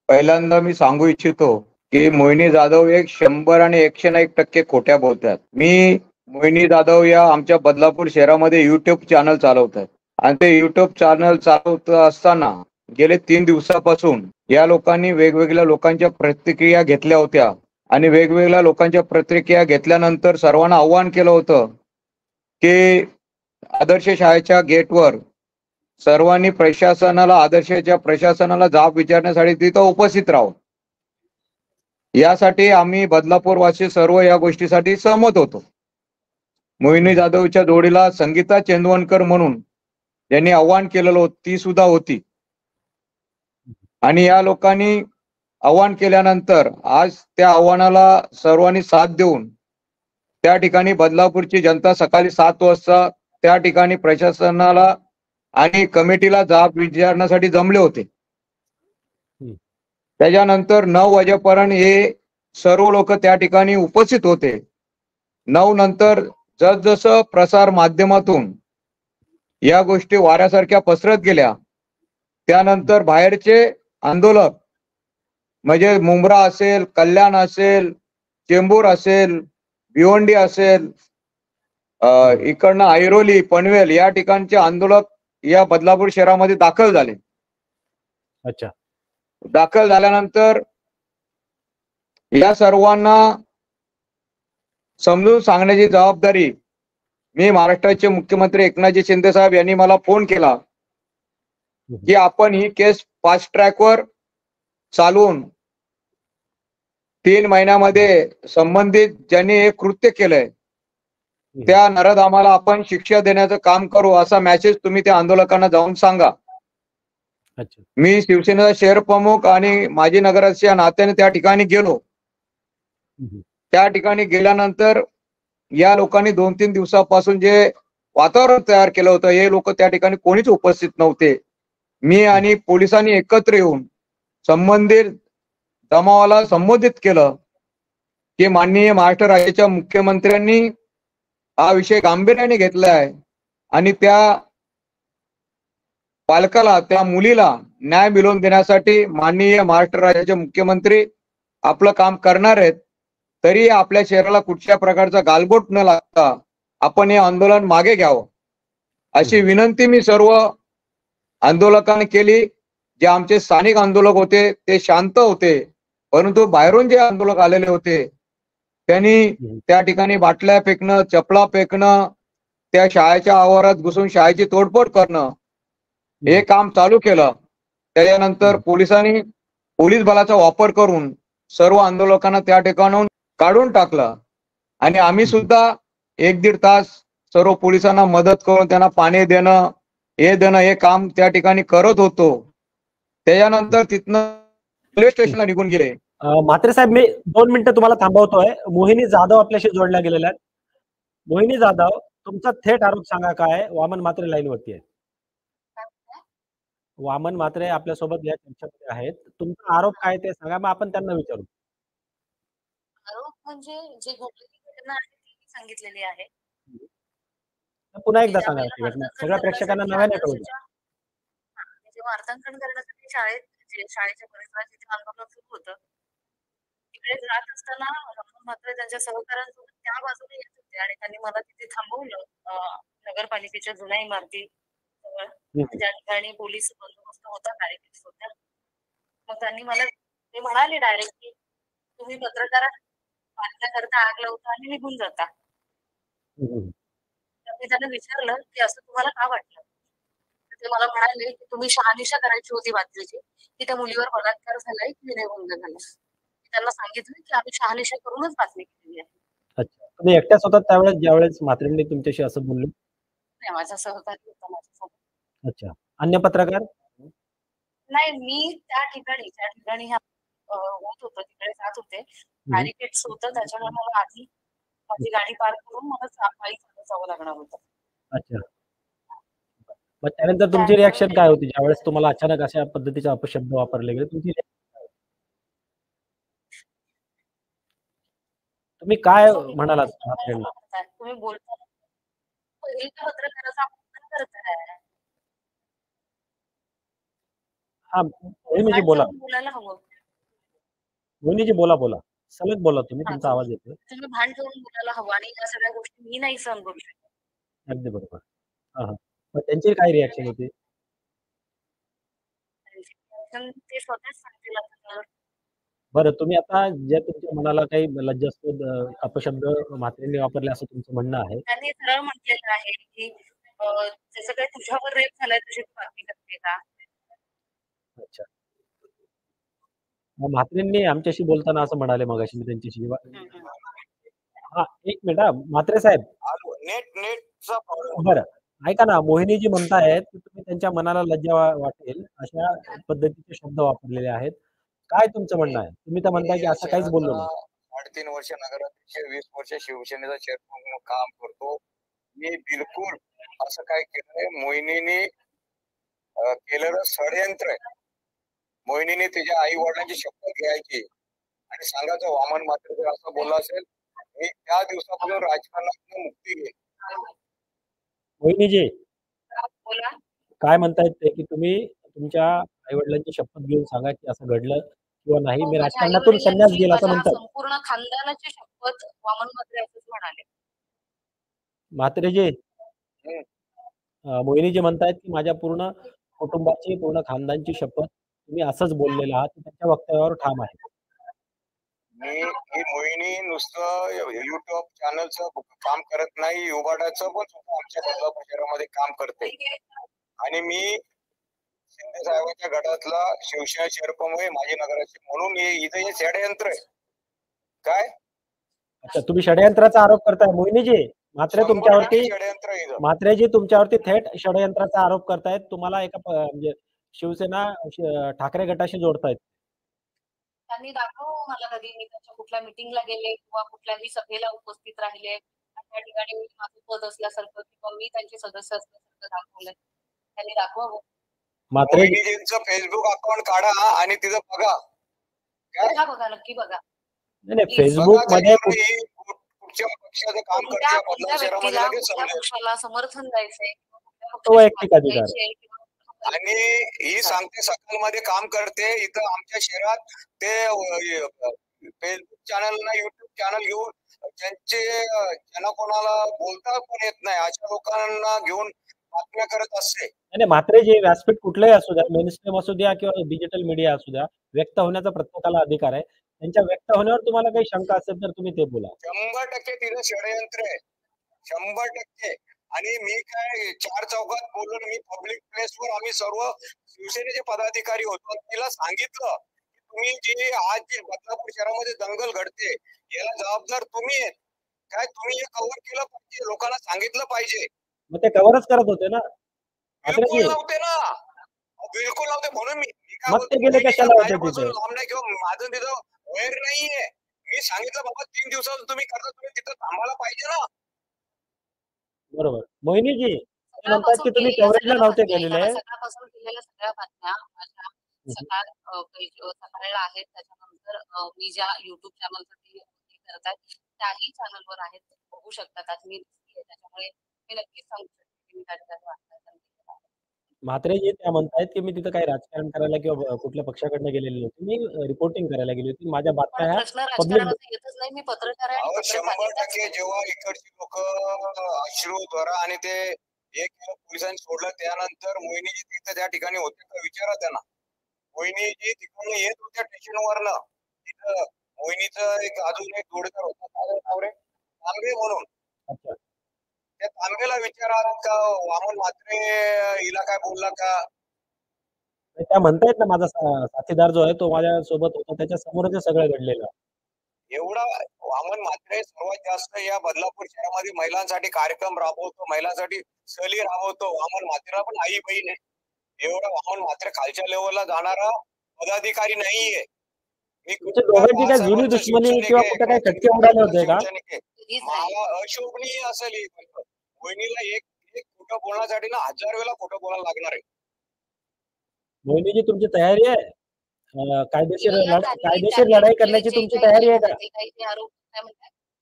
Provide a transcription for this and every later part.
पहिल्यांदा मी सांगू इच्छितो की मोहिनी जाधव एक 100 आणि 101% खोट्या बोलतात. मी मोहिनी जाधव या आमच्या बदलापूर शहरामध्ये YouTube चॅनल चालवतात आणि ते YouTube चॅनल चालवत असताना गेले 3 दिवसापासून या लोकांनी वेगवेगळ्या लोकांच्या प्रतिक्रिया घेतल्या होत्या आणि वेगवेगळ्या लोकांच्या प्रतिक्रिया घेतल्यानंतर सर्वांना आव्हान केलं होतं की आदर्श शाळेच्या गेटवर सर्वांनी आदर्शच्या प्रशासनाला जाब विचारण्यासाठी तिथं उपस्थित राहावं. यासाठी आम्ही बदलापूर वासी सर्व या गोष्टीसाठी सहमत होतो. मोहिनी जाधवच्या जोडीला संगीता चेंदवनकर म्हणून ज्यांनी आव्हान केलेलं होतं ती सुद्धा होती. आणि या लोकांनी आव्हान केल्यानंतर आज त्या आव्हानाला सर्वांनी साथ देऊन त्या ठिकाणी बदलापूरची जनता सकाळी 7 वाजता त्या ठिकाणी प्रशासनाला आणि कमिटीला जाब विचारण्यासाठी जमले होते. त्याच्यानंतर 9 वाजेपर्यंत हे सर्व लोक त्या ठिकाणी उपस्थित होते. 9 नंतर जसजसं प्रसार माध्यमातून या गोष्टी वाऱ्यासारख्या पसरत गेल्या त्यानंतर बाहेरचे आंदोलक म्हणजे मुंब्रा असेल, कल्याण असेल, चेंबूर असेल, भिवंडी असेल, इकडनं ऐरोली, पनवेल या ठिकाणचे आंदोलक या बदलापूर शहरामध्ये दाखल झाले. अच्छा. दाखल झाल्यानंतर या सर्वांना समजून सांगण्याची जबाबदारी मी महाराष्ट्राचे मुख्यमंत्री एकनाथजी शिंदे साहेब यांनी मला फोन केला की आपण ही केस फास्ट ट्रॅकवर चालवून 3 महिन्यामध्ये संबंधित ज्यांनी हे कृत्य केलंय त्या नराधमाला आपण शिक्षा देण्याचं काम करू असा मेसेज तुम्ही त्या आंदोलकांना जाऊन सांगा. मी शिवसेनेचा शहर प्रमुख आणि माजी नगराध्यक्ष या नात्याने त्या ठिकाणी गेलो. त्या ठिकाणी गेल्यानंतर या लोकांनी 2-3 दिवसापासून जे वातावरण तयार केलं होतं हे लोक त्या ठिकाणी कोणीच उपस्थित नव्हते. मी आणि पोलिसांनी एकत्र येऊन संबंधित जमावाला संबोधित केलं की माननीय महाराष्ट्र राज्याच्या मुख्यमंत्र्यांनी हा विषय गांभीर्याने घेतला आहे आणि त्या पालकाला त्या मुलीला न्याय मिळवून देण्यासाठी माननीय महाराष्ट्र राज्याचे मुख्यमंत्री आपलं काम करणार आहेत. तरी आपल्या शहराला कुठल्या प्रकारचा गालबोट न लागता आपण हे आंदोलन मागे घ्यावं अशी विनंती मी सर्व आंदोलकांनी केली. जे आमचे स्थानिक आंदोलक होते ते शांत होते परंतु बाहेरून जे आंदोलक आलेले होते त्यांनी त्या ठिकाणी बाटल्या फेकणं, चपला फेकणं, त्या शाळेच्या आवारात घुसून शाळेची तोडफोड करणं हे काम चालू केलं. त्याच्यानंतर पोलिसांनी पोलीस बलाचा वापर करून सर्व आंदोलकांना त्या ठिकाणाहून काढून टाकलं आणि आम्ही सुद्धा 1-1.5 तास सर्व पोलिसांना मदत करून त्यांना पाणी देणं हे काम त्या ठिकाणी करत होतो. त्याच्यानंतर तिथनं पोलीस स्टेशनला निघून गेले. म्हात्रे साहेब, मी 2 मिनिटं तुम्हाला थांबवतोय. मोहिनी जाधव आपल्याशी जोडल्या गेलेल्या आहेत. मोहिनी जाधव, तुमचा थेट आरोप सांगा काय? वामन म्हात्रे लाईनवरती आहे. वामन म्हात्रे आपल्यासोबत या चर्चेमध्ये आहेत. तुमचा आरोप काय ते सांगा, मग आपण त्यांना विचारू. आरोप म्हणजे जे घडलेली घटना आहे ती सांगितलेली आहे. पुन्हा एकदा सांगा ती घटना सगळ्या प्रेक्षकांना नव्याने कळू द्या. जेव्हा वार्तांकन करण्यासाठी शाळेच्या परिसरात जिथे आंदोलन सुरू होतं तिकडे जात असताना मात्र त्यांच्या सहकाऱ्यांसोबत त्या बाजूने येत होते आणि त्यांनी मला तिथे थांबवलं नगरपालिकेच्या जुन्या इमारती ज्या ठिकाणी पोलीस बंदोबस्त होता बॅरिकेड्स होत्या. मग त्यांनी मला ते म्हणाले डायरेक्ट की तुम्ही पत्रकार बातम्याकरता आग लावता आणि निघून जाता. मी त्यांना विचारलं की असं तुम्हाला का वाटलं? ते मला म्हणाले की तुम्ही शहानिशा करायची होती बातमीची की त्या मुलीवर बलात्कार झालाय की विनयभंग झाला. त्यांना सांगितलं की आम्ही शहानिशा करूनच बातमी केलेली आहे. अच्छा, तुम्ही एकट्याच होतात त्यावेळेस ज्यावेळेस म्हात्रेंनी तुमच्याशी असं बोलले? नाही, माझा सहकारी होता माझ्यासोबत. अच्छा, अन्य पत्रकार? नाही, मी त्या ठिकाणी होत होतं तिकडे जात होते. बॅरिकेड्स होतं त्याच्यामुळे मला आधी माझी गाडी पार्क करून मला पायी चालत जावं लागणार होतं. अच्छा, मग त्यानंतर तुमची रिॲक्शन काय होती ज्यावेळेस तुम्हाला अचानक अशा पद्धतीचे अपशब्द वापरले गेले? तुमची तुम्ही काय म्हणालात म्हात्रेंना? तुम्ही बोलता पत्रकाराचा अपमान करताय. हा, म्हणजे बोला. बोलायला हवं. मोहिनीजी बोला बोला, सलग बोला तुम्ही, हा, तुमचा आवाज येतोय. तुम्ही भान ठेवून बोलायला हवं आणि या सगळ्या गोष्टी मी नाही सहन करू शकत. अगदी बरोबर. हा हा, मग त्यांची काय रिॲक्शन होती? ते स्वतःच सांगतील आता त्यावर. बरं, तुम्ही आता जे तुमच्या मनाला काही लज्जास्पद अपशब्द म्हात्रेंनी वापरले असं तुमचं म्हणणं आहे. त्यांनी सरळ म्हटलेलं आहे की जसं काही तुझ्यावर रेप झालाय तुझी तू बातमी करते का? अच्छा. मग म्हात्रेंनी आमच्याशी बोलताना असं म्हणाले मगाशी, मी त्यांच्याशी हा, एक मिनिट हा, म्हात्रे साहेब. नेटचा प्रॉब्लेम. बरं, ऐका ना, मोहिनीजी म्हणतायत की तुम्ही त्यांच्या मनाला लज्जा वाटेल अशा पद्धतीचे शब्द वापरलेले आहेत. काय तुमचं म्हणणं आहे? तुम्ही तर म्हणताय की असं काहीच बोललो नाही. 3.5 वर्ष नगराध्यक्ष, 20 वर्ष शिवसेनेचा चेअरमन म्हणून काम करतो. मी बिलकुल असं काय केलं नाही. मोहिनीने केलेलं षडयंत्र आहे. मोहिनीने तिच्या आई वडिलांची शपथ घ्यायची आणि सांगायचं वामन मात्र जर असं बोलला असेल, मी त्या दिवसापासून राजकारणातून मुक्ती घेईन. मोहिनीजी बोला. काय म्हणतायत ते की तुम्ही तुमच्या आई वडिलांची शपथ घेऊन सांगा की असं घडलं किंवा नाही, मी माझ्या राजकारणातून संन्यास आई-वडिलांची, घेईल असं माझ्या म्हणतात. संपूर्ण खानदानाची शपथ वामन म्हात्रे असंच म्हणाले. म्हात्रेजी, मोहिनीजी म्हणतायत की माझ्या पूर्ण कुटुंबाची, पूर्ण खानदानची शपथ तुम्ही असंच बोललेला आहात, त्यांच्या वक्तव्यावर ठाम आहे. ही मोहिनी नुसतं युट्यूब चॅनलचं काम करत नाही, युबाडाचं पण सुद्धा आमच्या बदलापूर शहरामध्ये काम करते. आणि मी शिंदे साहेबांच्या गटातला शिवसेना शहरप्रमुख माझी नगराध्यक्ष म्हणून इथं हे षडयंत्र आहे. काय अच्छा, तुम्ही षडयंत्राचा आरोप करताय मोहिनीजी. म्हात्रे तुमच्यावरती, षडयंत्र आहे इथं. म्हात्रेजी तुमच्यावरती थेट षडयंत्राचा आरोप करतायत. तुम्हाला एका म्हणजे शिवसेना ठाकरे गटाशी जोडतायत. त्यांनी दाखव मला कधी मी त्यांच्या कुठल्या मीटिंगला गेले किंवा कुठल्याही सभेला उपस्थित राहिले, त्या ठिकाणी मी माझं पद असल्यासारखं किंवा मी त्यांचे सदस्य असल्यासारखं दाखवलंय. त्यांनी दाखवावं. मोहिनीजींचं फेसबुक अकाउंट काढा आणि तिथं बघा. बघा बघा, नक्की बघा. नाही, फेसबुक मध्ये कुठच्या पक्षाचं काम करते कोणत्या व्यक्तीला कुठल्या पक्षाला समर्थन द्यायचंय, तो वैयक्तिक अधिकार आहे. आणि ही सांगते सकाळमध्ये काम करते इथं आमच्या शहरात. ते फेसबुक चॅनल ना युट्यूब चॅनल घेऊन ज्यांना कोणाला बोलता पण येत नाही अशा लोकांना घेऊन बातम्या करत असते. नाही, म्हात्रेजी, व्यासपीठ कुठलंही असू द्या, मेनस्ट्रीम असू द्या किंवा डिजिटल मीडिया असू द्या, व्यक्त होण्याचा प्रत्येकाला अधिकार आहे. त्यांच्या व्यक्त होण्यावर तुम्हाला काही शंका असेल तर तुम्ही ते बोला. 100% तिथं षडयंत्र आहे, 100%. आणि मी काय चार चौकात बोललो, मी पब्लिक प्लेसवर आम्ही सर्व शिवसेनेचे पदाधिकारी होतो. तिला सांगितलं की तुम्ही जी आज जी बदलापूर शहरामध्ये दंगल घडते याला जबाबदार तुम्ही आहेत. काय तुम्ही हे कव्हर केलं पाहिजे, लोकांना सांगितलं पाहिजे. मग ते कव्हरच करत होते ना. बिलकुल नव्हते ना, बिलकुल नव्हते. म्हणून मी काय मग ते गेले कशाला होते तिथे? लांब नाही किंवा माझं तिथं वैर नाहीये. मी सांगितलं बाबा 3 दिवसात तुम्ही करता, तुम्ही तिथं थांबायला पाहिजे ना. बरोबर. मोहिनीजी म्हणतात की तुम्ही कव्हरेजला नव्हते गेलेले. सकाळपासून केलेल्या सगळ्या बातम्या माझ्या सकाळला आहेत. त्याच्यानंतर मी ज्या युट्यूब चॅनलसाठी करतात त्याही चॅनलवर आहेत, बघू शकतात. मी त्याच्यामुळे मी नक्कीच सांगू शकते की मी त्या ठिकाणी वाटतं. म्हात्रेजी त्या म्हणतायत की मी तिथं काही राजकारण करायला किंवा कुठल्या पक्षाकडनं गेलेले नव्हते, मी रिपोर्टिंग करायला गेली होती. माझ्या बातम्या ह्या प्रश्न राजकारणाचा येतच नाही. मी पत्रकार आहे. 100% जेव्हा इकडची लोक अश्रू द्वारा आणि ते 1 किलो पोलिसांनी सोडलं त्यानंतर मोहिनीजी तिथं त्या ठिकाणी होते का विचारा त्यांना. मोहिनीजी तिकडून येत होत्या स्टेशनवरनं. तिथं मोहिनीचं एक अजून एक जोडीदार होता तांबे म्हणून. अच्छा. त्या तांबेला विचारा का वामन म्हात्रे हिला काय बोलला का. त्या म्हणतायत ना माझा साथीदार जो आहे तो माझ्या सोबत होता, त्याच्या समोरच सगळं घडलेलं. एवढा वामन म्हात्रे सर्वात जास्त या बदलापूर शहरामध्ये महिलांसाठी कार्यक्रम राबवतो, महिलांसाठी सहली राबवतो. वामन म्हात्रेला पण आई बहीण आहे. एवढा वामन म्हात्रे खालच्या लेवलला जाणारा पदाधिकारी नाहीये. दोघांची काय जुनी दुश्मनी किंवा कुठे काय खटके उडाले होते का? मला अशोभनीय असेल ही गोष्ट. वहिनीला एक खोटं बोलण्यासाठी ना 1000 वेळा खोटं बोलायला लागणार आहे. मोहिनीजी तुमची तयारी आहे कायदेशीर लढाई करण्याची, तुमची तयारी आहे का?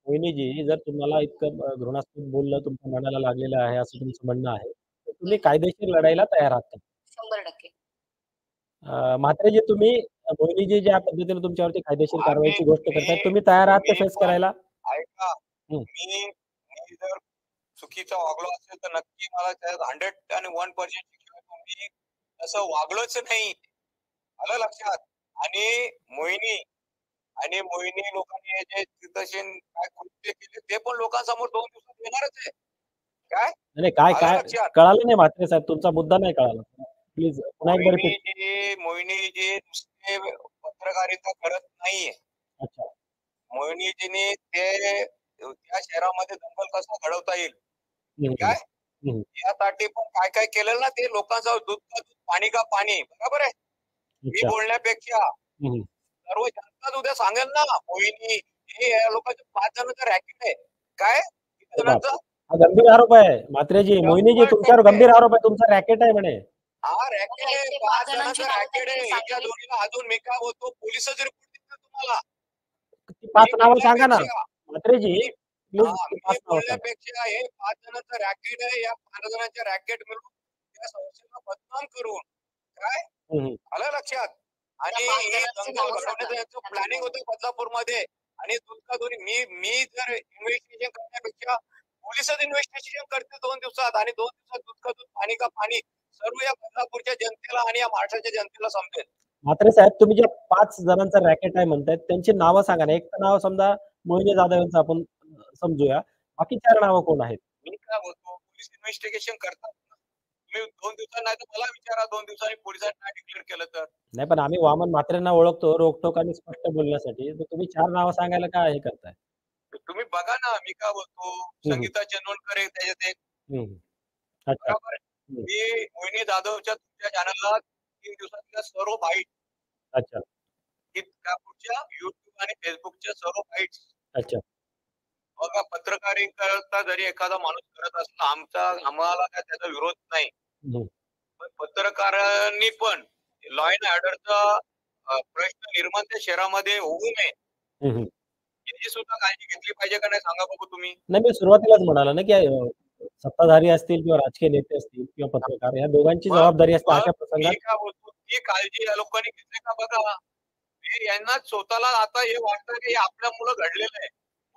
मोहिनीजी, जर तुम्हाला इतकं घृणास्पद बोललं तुमच्या मनाला लागलेलं आहे असं तुमचं म्हणणं आहे, तर तुम्ही कायदेशीर लढाईला तयार आहात का? 100%. म्हात्रेजी तुम्ही मोहिनीजी ज्या पद्धतीने तुमच्यावरती कायदेशीर आम्ही कारवाईची गोष्ट करतायत, मी तुम्ही तयार आहात ते मी फेस पण करायला? ऐका, हं. मी जर चुकीचा वागलो असेल तर नक्की मला त्यात 101% शिक्षा देतो. मी तसं वागलोच नाही. आलं लक्षात? आणि मोहिनी मोहिनी लोकांनी हे जे तिथं काय कृत्य केले ते पण लोकांसमोर 2 दिवसात येणारच आहे. काय? नाही, काय आलं काय लक्षात? कळालं नाही म्हात्रे साहेब, तुमचा मुद्दा नाही कळाला. प्लीज पुन्हा एकदा रिपीट. मोहिनीजी नुसते पत्रकारिता करत नाहीये. अच्छा. मोहिनीजीने त्या शहरामध्ये दंगल कसा घडवता येईल हं, काय हं. यासाठी पण काय काय केलं ना ते लोकांचं दूध का दूध पाणी का पाणी बरोबर आहे. मी अच्छा. बोलण्यापेक्षा हं. सर्व जनता उद्या सांगेल ना मोहिनी हे या लोकांचं 5 जणांचं रॅकेट आहे. काय किती अरे जणांचं? बापरे! हा गंभीर आरोप आहे. म्हात्रेजी, मोहिनीजी तुमच्यावर 100% गंभीर आरोप आहे. तुमचा रॅकेट आहे म्हणे. हा रॅकेट आहे. ते 5 जणांची जणांचं नावं रॅकेट आहे. त्यांनी हिच्या सांगितली. जोडीला अजून मी काय बोलतो पोलिसच रिपोर्ट देतात तुम्हाला. ती 5 मी नावं सांगा ना. बोलण्यापेक्षा म्हात्रेजी मी प्लीज ती मी 5 नावं सांगा. बोलण्यापेक्षा हे 5 जणांचं रॅकेट आहे. या 5 जणांच्या रॅकेट मिळून त्या संस्थेला बदनाम करून काय हं, हं. आलं लक्षात? आणि त्या 5 ही जणांची दंगल नावं घडवण्याचं सांगा. यांचं प्लॅनिंग होतं बदलापूरमध्ये आणि दुधका-धोरी मी जर इन्व्हेस्टिगेशन करण्यापेक्षा पोलिसच इन्व्हेस्टिगेशन करते 2 दिवसात आणि 2 दिवसात दूध पाणी का पाणी सर्व या बदलापूरच्या जनतेला आणि या महाराष्ट्राच्या जनतेला समजेल. म्हात्रे साहेब, तुम्ही जे 5 जणांचा रॅकेट आहे म्हणतायत, त्यांची नावं सांगा ना. एक तर नाव समजा मोहिनी जाधव यांचं आपण समजूया. बाकी 4 नावं कोण आहेत? मी काय बोलतो पोलीस इन्व्हेस्टिगेशन करतात ना. तुम्ही 2 दिवसांनी नाही तर मला विचारा 2 दिवसांनी पोलिसांनी नाही डिक्लेअर केलं तर. नाही, पण आम्ही वामन म्हात्रेंना ओळखतो रोखठोक आणि स्पष्ट बोलण्यासाठी. तर तुम्ही 4 नावं सांगायला का हे करताय? तुम्ही बघा ना मी काय बोलतो हं, हं. संगीता चंदोलकर आहे त्याच्यात एक हं, हं. अच्छा. बरोबर आहे. हं. मी मोहिनी जाधवच्या तुमच्या चॅनलला 3 दिवसातल्या सर्व बाईट अच्छा, की त्या पुढच्या YouTube आणि Facebookच्या सर्व बाईट्स अच्छा. बघा पत्रकारिता जरी एखादा माणूस करत असला आम्हाला काय त्याचा विरोध नाही. हं, पण पत्रकारांनी पण लॉ अँड ऑर्डरचा प्रश्न निर्माण त्या शहरामध्ये होऊ नये हं, हं. याची सुद्धा काळजी घेतली पाहिजे का नाही सांगा बघू तुम्ही. नाही, मी सुरुवातीलाच म्हणालो ना, की सत्ताधारी असतील किंवा राजकीय नेते असतील किंवा पत्रकार या दोघांची मग जबाबदारी असते मग अशा मी प्रसंगात. काय बोलतो ती काळजी या लोकांनी घेतली का बघा. हे यांना स्वतःला आता हे वाटतं की हे आपल्यामुळं घडलेलं आहे.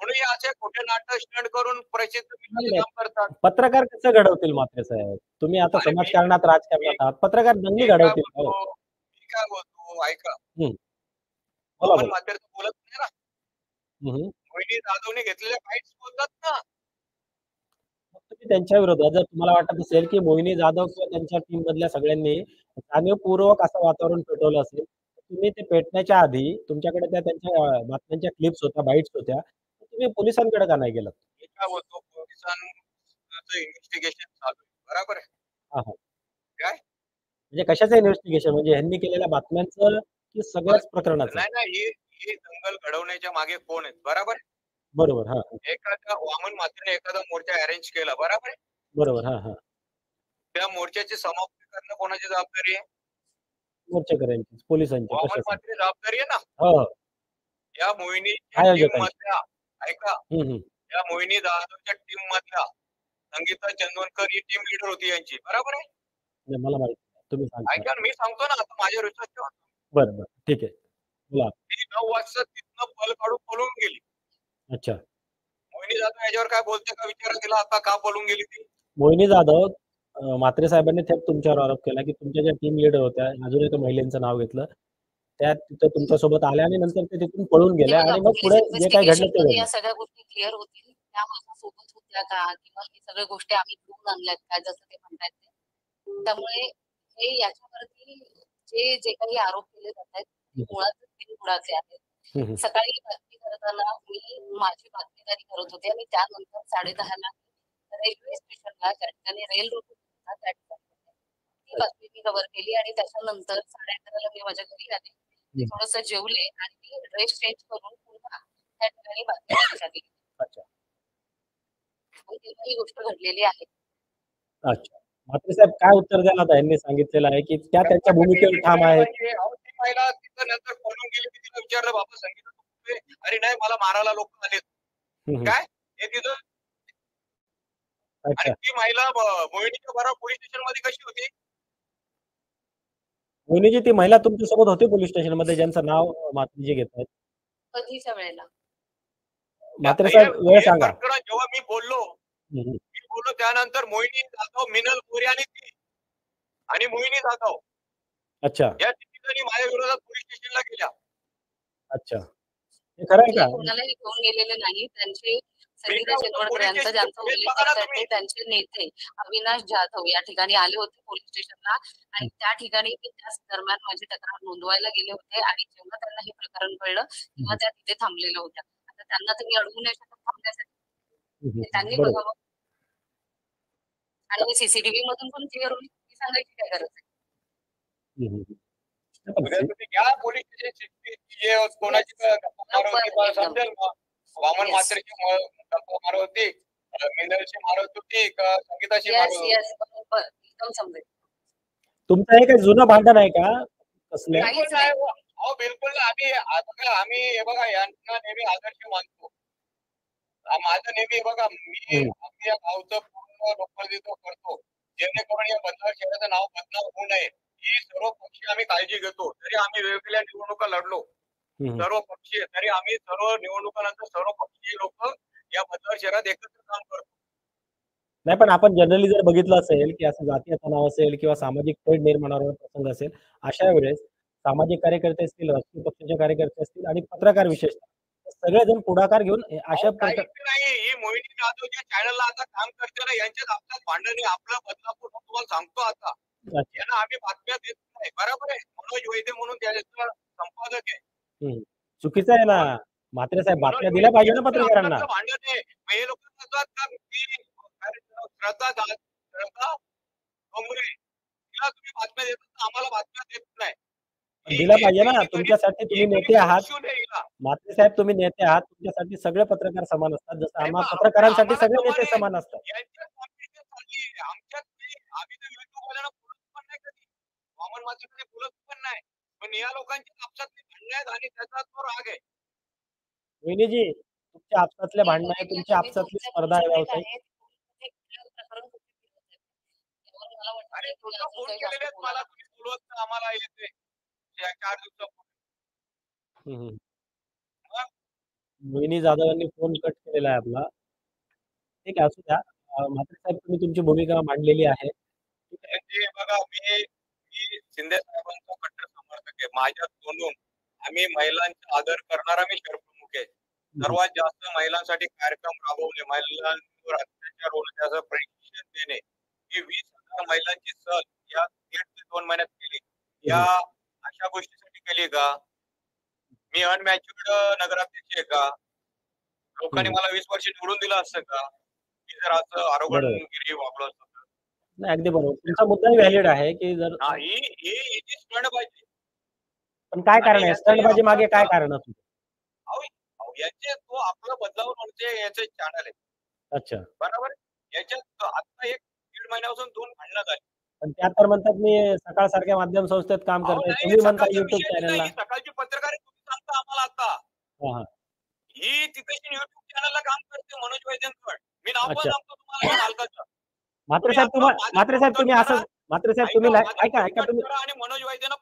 म्हणून हे असे खोटे नाटक स्टंट करून प्रसिद्ध नाही, करण्याचे नाही. काम करतात. पत्रकार कसं घडवतील म्हात्रे साहेब? तुम्ही आता अरे समाजकारणात, मी राजकारणात आहात. पत्रकार दंगली मी काय घडवतील का हो? बोलतो मी काय बोलतो ऐका. हं. बोला, वामन बोला. म्हात्रेचं बोलत नाही ना. हं, हं. मोहिनी जाधवने घेतलेल्या बाईट्स बोलतात ना. मग तुम्ही त्यांच्या विरोधात जर तुम्हाला वाटत असेल, की मोहिनी जाधव किंवा त्यांच्या टीम मधल्या सगळ्यांनी जाणीवपूर्वक असं वातावरण पेटवलं असेल, तर तुम्ही ते पेटण्याच्या आधी तुमच्याकडे त्या त्यांच्या बातम्यांच्या क्लिप्स होत्या, बाईट्स होत्या. तर तुम्ही पोलिसांकडे का नाही गेलात? मी काय बोलतो पोलिसांचं इन्व्हेस्टिगेशन चालू आहे. बरोबर आहे. हां, हां. काय? म्हणजे कशाचं इन्व्हेस्टिगेशन म्हणजे ह्यांनी केलेल्या बातम्यांचं की मग सगळ्याच प्रकरणाचं? नाही नाही ही दंगल घडवण्याच्या मागे कोण आहेत बरोबर आहे. बरोबर. हां, हां. एखादा वामन म्हात्रेने एखादा मोर्चा अरेंज केला बरोबर आहे. बरोबर. हां, हां. त्या मोर्चाची समाप्ती करणं कोणाची जबाबदारी आहे. मोर्चेकऱ्यांचीच, पोलिसांची, वामन कशाची? म्हात्रे जबाबदारी आहे ना. हो, हो. या मोहिनीच्या टीम आयोजकांची. मधल्या ऐका हं, हं. या मोहिनी जाधवच्या टीम मधल्या संगीता चंदोलकर ही टीम लीडर होती यांची बरोबर आहे. नाही मला माहिती नाही. तुम्ही सांगा. ऐका ना, मी सांगतो ना आता माझ्या रिसर्च ठेवा. बरं, बरं. ठीक आहे. बोला. ती 9 वाजता तिथनं पळ काढून पळून गेली. अच्छा. मोहिनी जाधव याच्यावर काय बोलते का विचारा तिला आता का पळून गेली ती. मोहिनी जाधव म्हात्रे साहेबांनी थेट तुमच्यावर आरोप केला, की तुमच्या ज्या टीम लीडर होत्या, अजून एका महिलेचं नाव घेतलं. त्या तिथं तुमच्यासोबत आल्या आणि नंतर ते तिथून पळून हे गेल्या बघा आणि मग पोलीस पुढे जे काही घडलं ते इन्व्हेस्टिगेशनमध्ये या घडलं. सगळ्या गोष्टी क्लिअर होतील. त्या माझ्यासोबत होत्या का? किंवा हे सगळ्या गोष्टी आम्ही घेऊन आणल्यात का? जसं ते म्हणतायत ते. त्यामुळे हे याच्यावरती जे काही आरोप केले जातायत ते हं, मुळातच बिनबुडाचे आहेत. हं, हं. सकाळी बातमी करताना मी माझी बातमीदारी करत होते आणि त्यानंतर 10:30 ला रेल्वे स्टेशनला ज्या ठिकाणी रेल रोको होता त्या ठिकाणी होते. ती बातमी मी कव्हर केली आणि त्याच्यानंतर 11:30 ला मी माझ्या घरी आले. मी हं. थोडंसं जेवले आणि मी ड्रेस चेंज करून पुन्हा त्या ठिकाणी बातमीदारीसाठी गेले. अच्छा, आणि तेव्हा ही गोष्ट घडलेली आहे. अच्छा. म्हात्रे साहेब काय उत्तर द्याल आता ह्यांनी सांगितलेलं आहे, की त्या त्यांच्या भूमिकेवर ठाम आहेत. अहो, ती महिला तिथं नंतर पळून गेली मी तिला विचारलं बाबा संगीता तू कुठे आहे?" अरे नाही मला मारायला लोक आले. हं, हं. काय हे तिथं आणि अच्छा. ती महिला मोहिनीच्या बरोबर पोलीस स्टेशन मध्ये कशी होती. मोहिनीजी, ती महिला तुमच्यासोबत होती पोलीस स्टेशनमध्ये ज्यांचं नाव म्हात्रेजी घेत आहेत? कधीच्या वेळेला? म्हात्रे साहेब, वेळ सांगा. जेव्हा मी बोललो त्यानंतर मोहिनी जाधव, मिनल मोरे आणि मोहिनी जाधव अच्छा या तिघांनी माझ्या विरोधात पोलीस स्टेशनला गेल्या. अच्छा, हे खरं आहे मी का? कोणालाही घेऊन गेलेले नाही. त्यांचे संगीता मी चिंचवडकर पोलीस यांचा स्टेशन- ज्यांचा हेच उल्लेख बघा ना करतायत तुम्ही. ते त्यांचे नेते अविनाश जाधव या ठिकाणी आले होते पोलीस स्टेशनला आणि त्या ठिकाणी मी त्याच दरम्यान माझी तक्रार नोंदवायला गेले होते आणि जेव्हा त्यांना हे प्रकरण कळलं तेव्हा त्या तिथे थांबलेल्या होत्या. आता त्यांना तुम्ही अडवू नाही शकत थांबण्यासाठी. ते त्यांनी बरोबर. बघावं आणि सीसीटीव्ही मधून पण क्लिअर होईल. मी सांगायची काय गरज आहे? उद्या तुम्ही घ्या पोलीस स्टेशन कोणाची गप्पा समजेल मग. वामन म्हात्रेची गप्पा मारत होती, मिनलची मारत होती का संगीताची मारत येस होती? येस बरोबर एकदम समजेल. तुमचं हे काही जुनं भांडण आहे का कसलं? काहीच नाही. अहो बिलकुल नाही. आम्ही हे बघा यांना नेहमी आदर्श मानतो. माझं नेहमी बघा आम्ही या गावचं पूर्ण लोकप्रतिनिधित्व करतो जेणेकरून या बदनाम शहराचं नाव बदनाम होऊ नये ही सर्व पक्षी आम्ही काळजी घेतो. तरी आम्ही वेगवेगळ्या निवडणुका लढलो सर्व पक्षीय, तरी आम्ही सर्व निवडणुकानंतर सर्व पक्षीय लोक या बदनाम शहरात एकत्र काम करतो. नाही, पण आपण जनरली जर बघितलं असेल की असं जातीय तणाव असेल किंवा सामाजिक तेढ निर्माण होणारा प्रसंग असेल, अशा वेळेस सामाजिक कार्यकर्ते असतील, राजकीय पक्षाचे कार्यकर्ते असतील आणि पत्रकार विशेषतः सगळेजण पुढाकार घेऊन अशा काही प्रकार नाही. ही मोहिनी जाधव ज्या चॅनलला आता काम करते ना यांच्याच आपल्यात भांडण आहे. आपला बदलापूर तुम्हाला सांगतो आता यांना आम्ही बातम्या देत नाही. बरोबर आहे. मनोज वैद्य म्हणून त्याचा संपादक आहे. चुकीचं आहे ना म्हात्रे साहेब, बातम्या दिल्या पाहिजे ना पत्रकारांना. भांडण आहे. हे लोक म्हणतात का श्रद्धा डोंगरे तिला तुम्ही बातम्या देतात, आम्हाला बातम्या देत नाही. दिला पाहिजे ना. तुमच्यासाठी तुम्ही नेते आहात म्हात्रे साहेब, तुम्ही नेते आहात. तुमच्यासाठी सगळे पत्रकार समान असतात, जसं आम्हा पत्रकारांसाठी सगळे नेते समान असतात. आमच्यात आम्ही तर युट्यूबवाल्यांना बोलत पण नाही कधी, वामन मातेकडे बोलत पण नाही, पण या लोकांच्या आपसातली भांडणं आहेत आणि त्याचा तो राग आहे. मोहिनीजी, तुमच्या आपसातले भांडणं आहे, तुमच्या आपसातली स्पर्धा आहे व्यावसायिक. अरे तुझा फोन केलेले मला तुम्ही बोलवत ना आम्हाला येते 4 दिवसापूर्वी. मोहिनी जाधव यांनी फोन कट केलेला आहे आपला. ठीक आहे, असू द्या. म्हात्रे साहेब, तुम्ही तुमची भूमिका मांडलेली आहे. म्हणजे बघा मी शिंदे साहेबांचा कट्टर समर्थक आहे. माझ्या तोंडून आम्ही महिलांचा आदर करणारा मी शहरप्रमुख आहे. सर्वात जास्त महिलांसाठी कार्यक्रम राबवले, महिलांवर अत्याचार होणे त्याचं प्रशिक्षण देणे, ही 20,000 महिलांची सहल या 1.5 ते 2 महिन्यात केली. या अशा गोष्टीसाठी केली का? मी अनमॅच्युअर्ड नगराध्यक्ष आहे का? लोकांनी मला 20 वर्ष निवडून दिलं असतं का? मी जर असं आरोग्यगिरी वागलो असतो तर? नाही, अगदी बरोबर. तुमचा मुद्दाही व्हॅलिड आहे की जर ही स्टंट पाहिजे. पण काय कारण आहे स्टंटबाजी मागे? काय कारण असू? याचे तो आपलं बदलाव म्हणते याचे चॅनल आहे. अच्छा, बरोबर. याच्यात आता 1-1.5 महिन्यापासून 2 भांडणं झाली. पण त्या तर म्हणतात मी सकाळ सारख्या माध्यम संस्थेत काम करतोय, तुम्ही म्हणता युट्यूब चॅनलला. सकाळची पत्रकार सांगता आम्हाला आता ही तिथे युट्यूब चॅनलला काम करते मनोज वैद्यांकड. मी नाव पण सांगतो तुम्हाला मालकाचं. म्हात्रे साहेब तुम्ही असं म्हात्रे साहेब तुम्ही ऐका तुम्ही आणि मनोज वैद्यांना